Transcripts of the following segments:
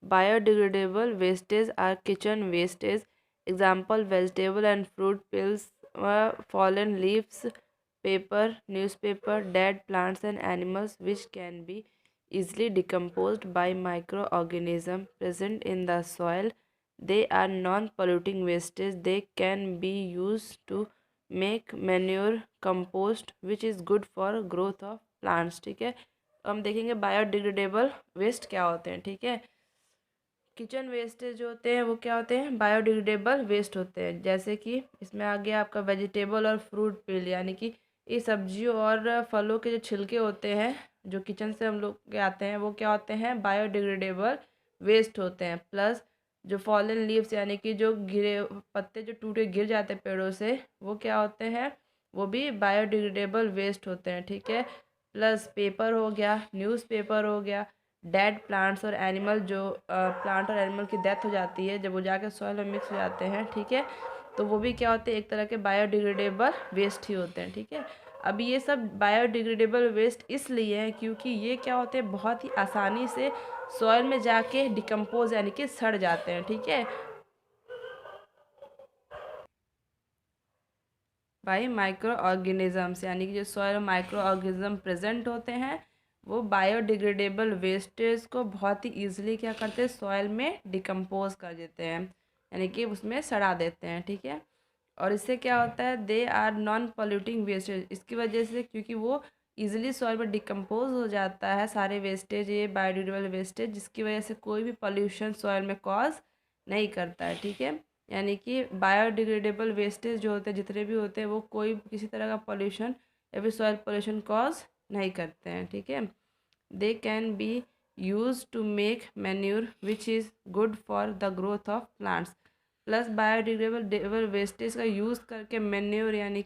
Biodegradable wastage are kitchen wastage. Example: vegetable and fruit peels, fallen leaves, paper, newspaper, dead plants and animals which can be easily decomposed by microorganisms present in the soil. They are non-polluting wastage. They can be used to make manure, compost, which is good for growth of plants. ठीक है, हम देखेंगे biodegradable waste क्या होते हैं। ठीक है, kitchen wastage जो होते हैं वो क्या होते हैं, बायोडिग्रेडेबल वेस्ट होते हैं। जैसे कि इसमें आ गया आपका वेजिटेबल और फ्रूट पील, यानी कि ये सब्जियों और फलों के जो छिलके होते हैं जो किचन से हम लोग के आते हैं वो क्या होते हैं, बायोडिग्रेडेबल वेस्ट होते हैं। प्लस जो फॉलन लीव्स यानी कि जो गिरे पत्ते जो टूटे गिर जाते हैं पेड़ों से, वो क्या होते हैं, वो भी बायोडिग्रेडेबल वेस्ट होते हैं। ठीक है, प्लस पेपर हो गया, न्यूज़पेपर हो गया, डेड प्लांट्स और एनिमल, जो प्लांट और एनिमल की डेथ हो जाती है जब वो जाकर सॉइल में मिक्स हो जाते हैं। ठीक है, तो वो भी क्या होते हैं, एक तरह के बायोडिग्रेडेबल वेस्ट ही होते हैं। ठीक है, अब ये सब बायोडिग्रेडेबल वेस्ट इसलिए हैं क्योंकि ये क्या होते हैं, बहुत ही आसानी से सॉइल में जाके डिकम्पोज यानी कि सड़ जाते हैं। ठीक है, बाई माइक्रो ऑर्गेनिजम्स, यानी कि जो सॉइल माइक्रो ऑर्गेनिज्म प्रेजेंट होते हैं वो बायोडिग्रेडेबल वेस्टेज को बहुत ही ईजिली क्या करते हैं, सॉइल में डिकम्पोज कर देते हैं, यानी कि उसमें सड़ा देते हैं। ठीक है, और इससे क्या होता है, they are non polluting wastage, इसकी वजह से क्योंकि वो ईजिली सॉइल में डिकम्पोज हो जाता है सारे वेस्टेज, ये बायोडिग्रेडेबल वेस्टेज, जिसकी वजह से कोई भी पॉल्यूशन सॉइल में कॉज नहीं करता है। ठीक है, यानी कि बायोडिग्रेडेबल वेस्टेज जो होते हैं जितने भी होते हैं वो कोई किसी तरह का पॉल्यूशन या फिर सॉइल पॉल्यूशन कॉज नहीं करते हैं। ठीक है, they can be use to make manure which is good for the growth of plants. Plus biodegradable wastage का यूज़ करके मैन्योर यानी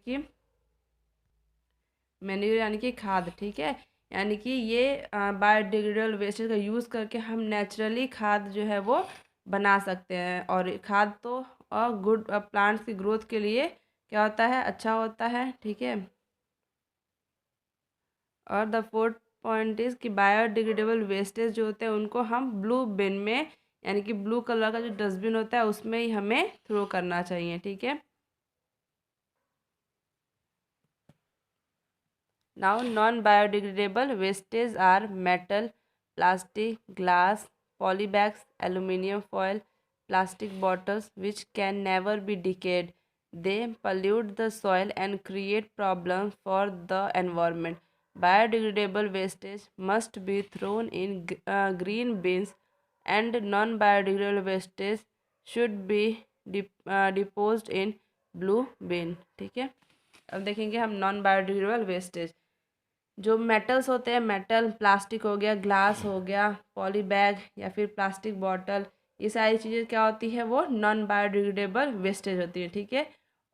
कि खाद। ठीक है, यानी कि ये बायोडिग्रेडेबल वेस्टेज का यूज़ करके हम नेचुरली खाद जो है वो बना सकते हैं, और खाद तो गुड प्लांट्स की ग्रोथ के लिए क्या होता है, अच्छा होता है। ठीक है, और द फोर्थ पॉइंट इज़ कि बायोडिग्रेडेबल वेस्टेज जो होते हैं उनको हम ब्लू बिन में, यानी कि ब्लू कलर का जो डस्टबिन होता है उसमें ही हमें थ्रो करना चाहिए। ठीक है, now non-biodegradable wastes are metal, plastic, glass, polybags, aluminium foil, plastic bottles which can never be decayed. They pollute the soil and create problems for the environment. Biodegradable wastage must be thrown in green bins, and non-biodegradable wastage should be disposed in blue bin. ठीक है, अब देखेंगे हम non biodegradable wastage. जो metals होते हैं, metal plastic हो गया, ग्लास हो गया, पॉली बैग या फिर प्लास्टिक बॉटल, ये सारी चीज़ें क्या होती है, वो नॉन बायोडिग्रेडेबल वेस्टेज होती है। ठीक है,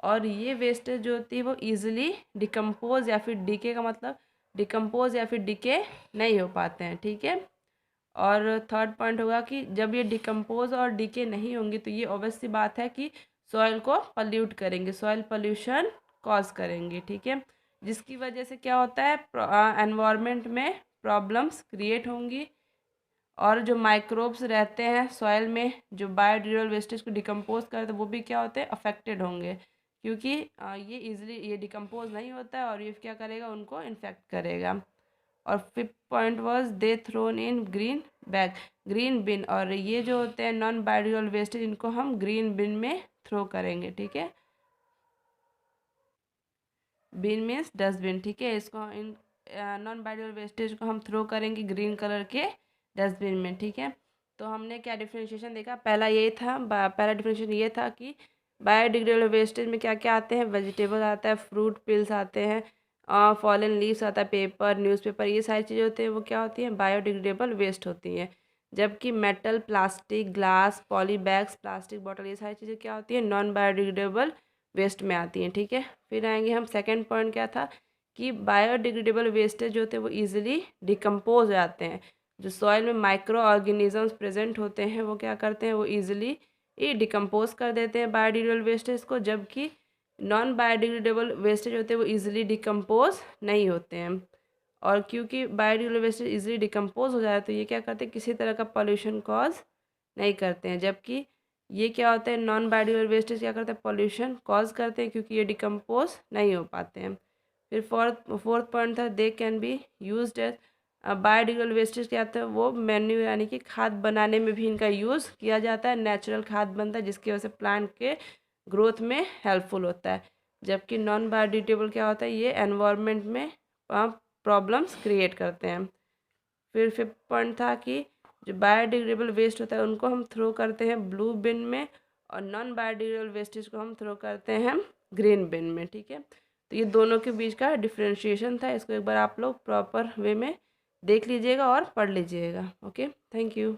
और ये वेस्टेज जो होती है वो ईजिली डिकम्पोज या फिर डीके का मतलब डिकम्पोज या फिर डीके नहीं हो पाते हैं। ठीक है, और थर्ड पॉइंट होगा कि जब ये डिकम्पोज और डीके नहीं होंगी तो ये ऑब्वियस सी बात है कि सॉइल को पल्यूट करेंगे, सॉइल पोल्यूशन कॉज करेंगे। ठीक है, जिसकी वजह से क्या होता है, एनवायरनमेंट में प्रॉब्लम्स क्रिएट होंगी, और जो माइक्रोब्स रहते हैं सॉइल में जो बायोडिग्रेडेबल वेस्टेज को डिकम्पोज करते हैं वो भी क्या होते हैं, अफेक्टेड होंगे, क्योंकि ये इजीली ये डिकम्पोज नहीं होता है और ये क्या करेगा, उनको इन्फेक्ट करेगा। और fifth point was they thrown in green bag, green bin, और ये जो होते हैं नॉन बायोडिग्रेडेबल वेस्टेज इनको हम ग्रीन बिन में थ्रो करेंगे। ठीक है, बिन मीन्स डस्टबिन। ठीक है, इसको इन नॉन बायोडिग्रेडेबल वेस्टेज को हम थ्रो करेंगे ग्रीन कलर के डस्टबिन में। ठीक है, तो हमने क्या डिफ्रेंशिएशन देखा, पहला ये था, पहला डिफ्रेंशिएशन ये था कि बायोडिग्रेडेबल वेस्टेज में क्या क्या आते हैं, वेजिटेबल आता है, फ्रूट पिल्स आते हैं, फॉलन लीव्स आता है, पेपर, न्यूज़पेपर, ये सारी चीज़ें होती हैं वो क्या होती हैं, बायोडिग्रेडेबल वेस्ट होती हैं। जबकि metal, plastic, glass, poly bags, plastic bottle, ये सारी चीज़ें क्या होती हैं, नॉन बायोडिग्रेडेबल वेस्ट में आती हैं। ठीक है, फिर आएंगे हम सेकंड पॉइंट क्या था कि बायोडिग्रेडेबल वेस्टेज जो होते हैं वो ईजिली डिकम्पोज हो जाते हैं। जो सॉइल में माइक्रो ऑर्गेनिजम्स प्रेजेंट होते हैं वो क्या करते हैं, वो ईजिली ये डिकम्पोज कर देते हैं बायोडिग्रेडेबल वेस्टेज को, जबकि नॉन बायोडिग्रेडेबल वेस्टेज होते हैं वो ईजिली डिकम्पोज नहीं होते हैं। और क्योंकि बायोडिग्रेडेबल वेस्टेज ईजिली डिकम्पोज हो जाए तो ये क्या करते हैं, किसी तरह का पॉल्यूशन कॉज नहीं करते हैं। जबकि ये क्या होता है, नॉन बायोडिग्रेडेबल वेस्टेज क्या करते हैं, पॉल्यूशन कॉज करते हैं क्योंकि ये डिकम्पोज नहीं हो पाते हैं। फिर फोर्थ पॉइंट था, they can be used as biodegradable wastage क्या होता है, वो मैन्यूर यानी कि खाद बनाने में भी इनका यूज़ किया जाता है, नेचुरल खाद बनता है जिसकी वजह से प्लांट के ग्रोथ में हेल्पफुल होता है। जबकि नॉन बायोडिग्रेडेबल क्या होता है, ये एनवायरनमेंट में प्रॉब्लम्स क्रिएट करते हैं। फिर फिफ्थ पॉइंट था कि जो बायोडिग्रेडेबल वेस्ट होता है उनको हम थ्रो करते हैं ब्लू बिन में, और नॉन बायोडिग्रेडेबल वेस्टेज को हम थ्रो करते हैं ग्रीन बिन में। ठीक है, तो ये दोनों के बीच का डिफ्रेंशिएशन था, इसको एक बार आप लोग प्रॉपर वे में देख लीजिएगा और पढ़ लीजिएगा। Okay, thank you.